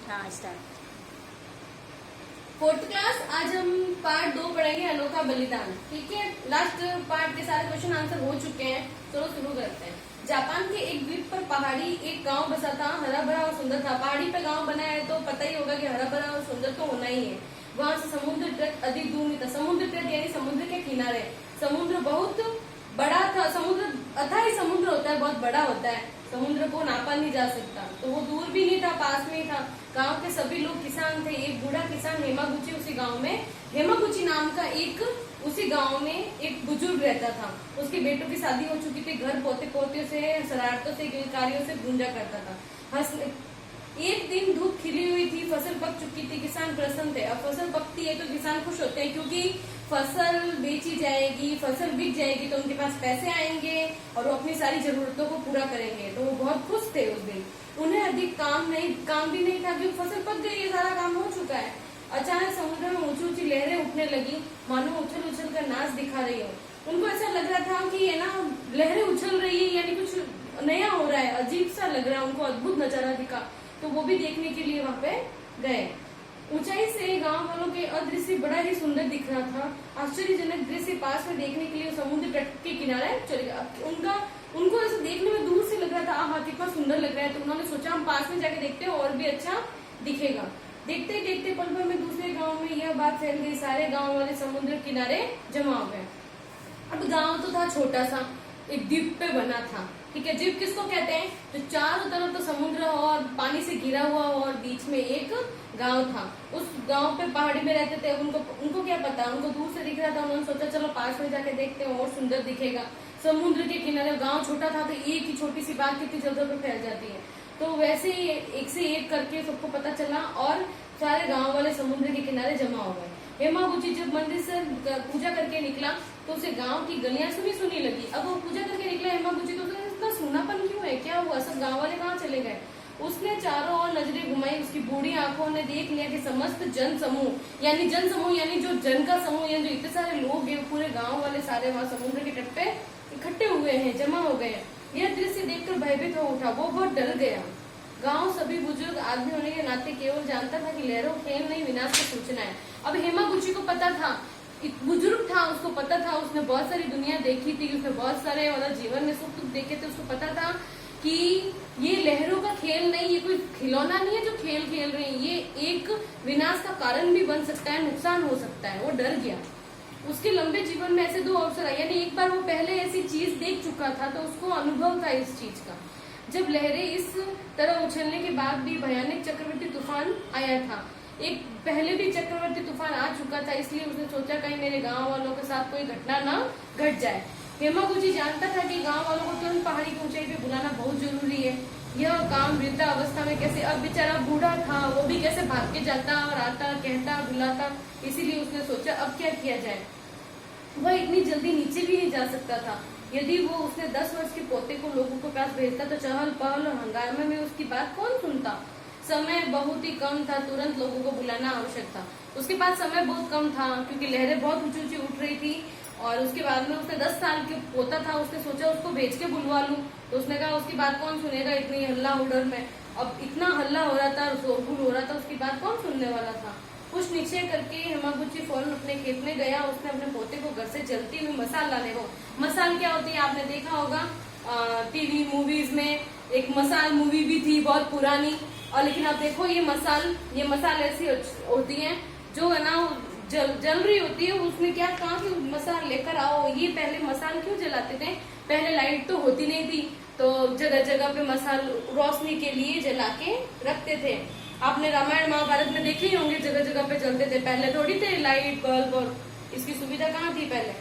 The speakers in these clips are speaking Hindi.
हाँ स्टार्ट। फोर्थ क्लास, आज हम पार्ट 2 पढ़ेंगे, अनोखा बलिदान। ठीक है, लास्ट पार्ट के सारे क्वेश्चन आंसर हो चुके हैं। चलो शुरू करते हैं। जापान के एक द्वीप पर पहाड़ी एक गांव बसा था, हरा भरा और सुंदर था। पहाड़ी पे गांव बना है तो पता ही होगा कि हरा भरा और सुंदर तो होना ही है। वहां से समुद्र तट अधिक दूर नहीं था। समुद्र तट यानी समुद्र के किनारे। समुद्र बहुत बड़ा था। समुद्र अथाह समुद्र होता है, बहुत बड़ा होता है। समुद्र को नापा नहीं जा सकता, तो वो दूर भी नहीं था, पास में ही था। गांव के सभी लोग किसान थे। एक बूढ़ा किसान हेमागुची उसी गांव में, हेमागुची नाम का एक उसी गांव में एक बुजुर्ग रहता था। उसके बेटों की शादी हो चुकी थी। घर पोते पोते से, शरारतों से, कार्यों से गूंजा करता था। एक दिन धूप खिली हुई थी, फसल पक चुकी थी, किसान प्रसन्न थे। अब फसल पकती है तो किसान खुश होते हैं, क्योंकि फसल बेची जाएगी, फसल बिक जाएगी तो उनके पास पैसे आएंगे और वो अपनी सारी जरूरतों को पूरा करेंगे। तो वो बहुत खुश थे उस दिन। उन्हें अधिक काम भी नहीं था, क्योंकि फसल पक गई है, सारा काम हो चुका है। अचानक समुद्र में ऊंची ऊंची लहरें उठने लगी, मानो उछल उछल कर नाच दिखा रही हो। उनको ऐसा लग रहा था कि ये ना लहरें उछल रही है, यानी कुछ नया हो रहा है, अजीब सा लग रहा है उनको। अद्भुत नजारा दिखा तो वो भी देखने के लिए वहाँ पे गए। ऊंचाई से गांव वालों के अदृश्य बड़ा ही सुंदर दिख रहा था। आश्चर्यजनक दृश्य पास में देखने के लिए समुद्र तट के किनारे चले गए। उनको ऐसा देखने में दूर से लग रहा था, आहा कितना सुंदर लग रहा है। तो उन्होंने सोचा हम पास में जाके देखते हैं, और भी अच्छा दिखेगा। देखते ही देखते पल भर में दूसरे गाँव में यह बात फैल गई। सारे गाँव वाले समुद्र किनारे जमा हो गए। अब गाँव तो था छोटा सा, एक द्वीप पे बना था। ठीक है, द्वीप किसको कहते हैं? जो चारों तरफ तो समुद्र हो और पानी से घिरा हुआ हो और बीच में एक गांव था। उस गांव पे पहाड़ी में रहते थे। उनको क्या पता, उनको दूर से दिख रहा था। उन्होंने सोचा चलो पास में जाके देखते हैं, और सुंदर दिखेगा। समुद्र के किनारे गांव छोटा था तो एक ही छोटी सी बात कितनी जल्दी फैल जाती है। तो वैसे ही एक से एक करके सबको पता चला और सारे गांव वाले समुद्र के किनारे जमा हो गए। हेमागुची जब मंदिर से पूजा करके निकला तो उसे गांव की गलियां सुनी सुनी लगी। अब वो पूजा करके निकला हेमागुची, तो उसे इतना सूनापन क्यों है, क्या हुआ, सब गांव वाले कहाँ चले गए? उसने चारों ओर नजरें घुमाई। उसकी बूढ़ी आंखों ने देख लिया कि समस्त जन समूह यानी जो जन का समूह, यानी जो इतने सारे लोग हैं, पूरे गांव वाले सारे वहाँ समुद्र के तट पे इकट्ठे हुए हैं, जमा हो गए हैं। यह दृश्य देखकर भयभीत हो उठा। वो बहुत डर गया। गांव सभी बुजुर्ग आदमी होने के नाते केवल जानता था कि लहरों खेल नहीं, विनाश की सूचना है। अब हेमागुची को पता था, बुजुर्ग था, उसको पता था, उसने बहुत सारी दुनिया देखी थी, उसने बहुत सारे मतलब जीवन में सुख दुख देखे थे। उसको पता था कि ये लहरों का खेल नहीं, ये कोई खिलौना नहीं है जो खेल खेल रहे हैं, ये एक विनाश का कारण भी बन सकता है, नुकसान हो सकता है। वो डर गया। उसके लंबे जीवन में ऐसे दो अवसर आए, यानी एक बार वो पहले ऐसी चीज देख चुका था तो उसको अनुभव था इस चीज का। जब लहरें इस तरह उछलने के बाद भी भयानक चक्रवर्ती तूफान आया था। एक पहले भी चक्रवर्ती तूफान आ चुका था, इसलिए उसने सोचा कहीं मेरे गांव वालों के साथ कोई घटना ना घट जाए। हेमागुची जानता था कि गांव वालों को तुरंत पहाड़ी की ऊंचाई पे बुलाना बहुत जरूरी है। यह काम वृद्धा अवस्था में कैसे, अब बेचारा बूढ़ा था, वो भी कैसे भाग के जाता और आता, कहता बुलाता। इसीलिए उसने सोचा अब क्या किया जाए। वह इतनी जल्दी नीचे भी नहीं जा सकता था। यदि वो उसने 10 वर्ष के पोते को लोगों के पास भेजता तो चहल पहल और हंगामे में उसकी बात कौन सुनता। समय बहुत ही कम था, तुरंत लोगों को बुलाना आवश्यक था। उसके पास समय बहुत कम था, क्योंकि लहरें बहुत ऊंची ऊंची उठ रही थी। और उसके बाद में उसने 10 साल के पोता था, उसने सोचा उसको भेज के बुलवा लूं। तो उसने कहा उसकी बात कौन सुनेगा इतनी हल्ला उड़र में। अब इतना हल्ला हो रहा था, शोरगुल हो रहा था, उसकी बात कौन सुनने वाला था। कुछ निश्चय करके हेमागुची फौरन अपने खेत में गया। उसने अपने पोते को घर से जलती हुई मसाल लाने को, मसाल क्या होती है आपने देखा होगा टीवी मूवीज में, एक मसाल मूवी भी थी बहुत पुरानी। और लेकिन आप देखो ये मसाल ऐसी होती है जो है ना जल रही होती है। उसने क्या कहा कि मसाल लेकर आओ। ये पहले मसाल क्यों जलाते थे? पहले लाइट तो होती नहीं थी, तो जगह जगह पे मसाल रोशनी के लिए जला के रखते थे। आपने रामायण महाभारत में देखे ही होंगे, जगह जगह पे जलते थे। पहले थोड़ी थे लाइट बल्ब और इसकी सुविधा कहाँ थी पहले।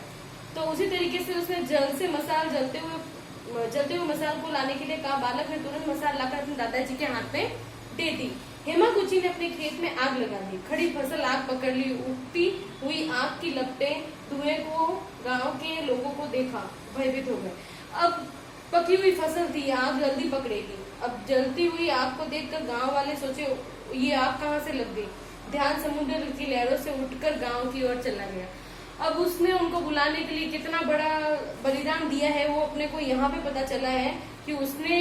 तो उसी तरीके से उसने जल से मसाल जलते हुए मसाल को लाने के लिए कहा। बालक ने तुरंत मसाल लाकर अपने दादाजी के हाथ में दे दी। हेमागुची ने अपने खेत में आग लगा दी। खड़ी फसल आग पकड़ ली। उठती हुई आग की लपटें धुएं को गांव के लोगों को देखा, भयभीत हो गए। अब पकी हुई फसल थी, आग जल्दी पकड़ेगी। अब जलती हुई आग को देखकर गांव वाले सोचे ये आग कहाँ से लग गई। ध्यान समुद्र की लहरों से उठकर गांव की ओर चला गया। अब उसने उनको बुलाने के लिए कितना बड़ा बलिदान दिया है वो अपने को यहाँ पे पता चला है कि उसने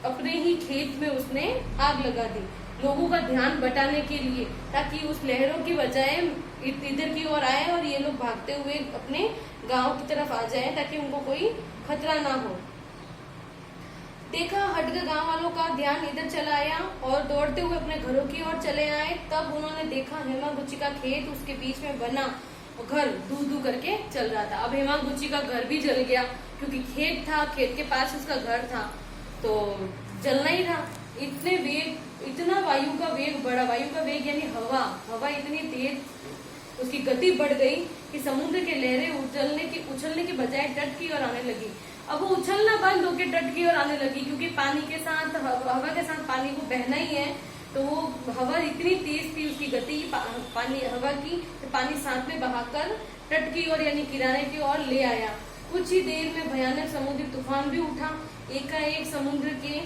अपने ही खेत में उसने आग लगा दी। लोगों का ध्यान बटाने के लिए, ताकि उस लहरों की बजाय इधर की ओर आए और ये लोग भागते हुए अपने गांव की तरफ आ जाए, ताकि उनको कोई खतरा ना हो। देखा हटकर गांव वालों का ध्यान इधर चला आया और दौड़ते हुए अपने घरों की ओर चले आए। तब उन्होंने देखा हेमागुची का खेत, उसके बीच में बना घर दू दू करके चल रहा था। अब हेमागुची का घर भी जल गया, क्योंकि खेत था, खेत के पास उसका घर था, तो जलना ही था। इतना वायु का वेग बढ़ा, वायु का वेग यानी हवा इतनी तेज, उसकी गति बढ़ गई कि समुद्र के लहरें उछलने के बजाय तट की ओर आने लगी। अब वो उछलना बंद होकर तट की ओर आने लगी, क्योंकि पानी के साथ हवा के साथ पानी को बहना ही है, तो वो हवा इतनी तेज थी, उसकी गति पानी हवा की, तो पानी साथ में बहाकर तट की ओर यानी किनारे की ओर ले आया। कुछ ही देर में भयानक समुद्री तूफान भी उठा। एकाएक समुद्र के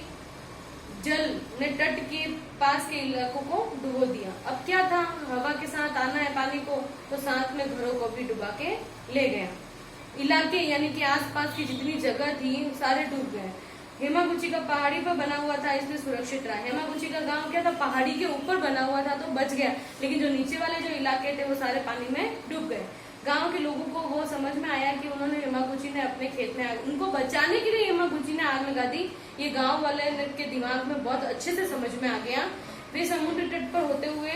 जल ने तट के पास के इलाकों को डुबो दिया। अब क्या था, हवा के साथ आना है पानी को, तो साथ में घरों को भी डुबा के ले गया। इलाके यानी कि आसपास की जितनी जगह थी सारे डूब गए। हेमागुची का पहाड़ी पर बना हुआ था, इसलिए सुरक्षित रहा। हेमागुची का गांव क्या था, पहाड़ी के ऊपर बना हुआ था, तो बच गया, लेकिन जो नीचे वाले जो इलाके थे वो सारे पानी में डूब गए। गांव के लोगों को वो समझ में आया कि उन्होंने हेमागुची ने अपने खेत में उनको बचाने के लिए हेमागुची ने आग लगा दी। ये गांव वाले के दिमाग में बहुत अच्छे से समझ में आ गया। वे समुद्र तट पर होते हुए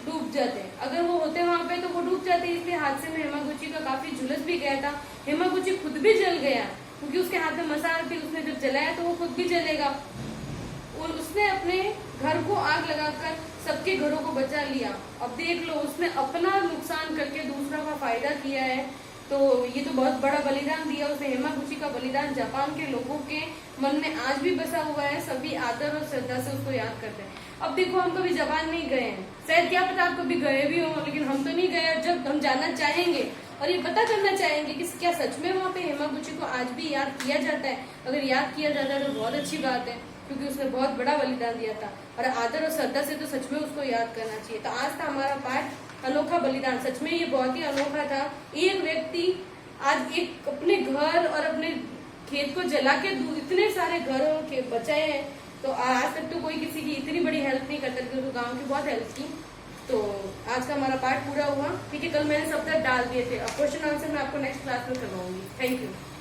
डूब जाते, अगर वो होते वहां पे तो वो डूब जाते। इसलिए हादसे में हेमागुची का काफी झुलस भी गया था। हेमागुची खुद भी जल गया, क्योंकि उसके हाथ में मसाल थी, उसने जब जलाया तो वो खुद भी जलेगा। और उसने अपने घर को आग लगाकर सबके घरों को बचा लिया। अब देख लो, उसने अपना नुकसान करके दूसरा का फायदा किया है, तो ये तो बहुत बड़ा बलिदान दिया उसने। हेमागुची का बलिदान जापान के लोगों के मन में आज भी बसा हुआ है। सभी आदर और श्रद्धा से उसको याद करते हैं। अब देखो, हम कभी जापान नहीं गए हैं, शायद क्या पता आप कभी गए भी हो, लेकिन हम तो नहीं गए। जब हम जाना चाहेंगे और ये पता करना चाहेंगे कि क्या सच में वहाँ पे हेमागुची को आज भी याद किया जाता है। अगर याद किया जाता है तो बहुत अच्छी बात है, क्योंकि उसने बहुत बड़ा बलिदान दिया था, और आदर और श्रद्धा से तो सच में उसको याद करना चाहिए। तो आज था हमारा पाठ अनोखा बलिदान। सच में ये बहुत ही अनोखा था। एक व्यक्ति आज एक अपने घर और अपने खेत को जला के इतने सारे घर बचाए हैं, तो आज तक तो कोई किसी की इतनी बड़ी हेल्प नहीं करता, क्योंकि गांव की बहुत हेल्प की। तो आज का हमारा पाठ पूरा हुआ। ठीक है, कल मैंने सब तक डाल दिए थे। अब क्वेश्चन आंसर मैं आपको नेक्स्ट क्लास में करवाऊंगी। Thank you.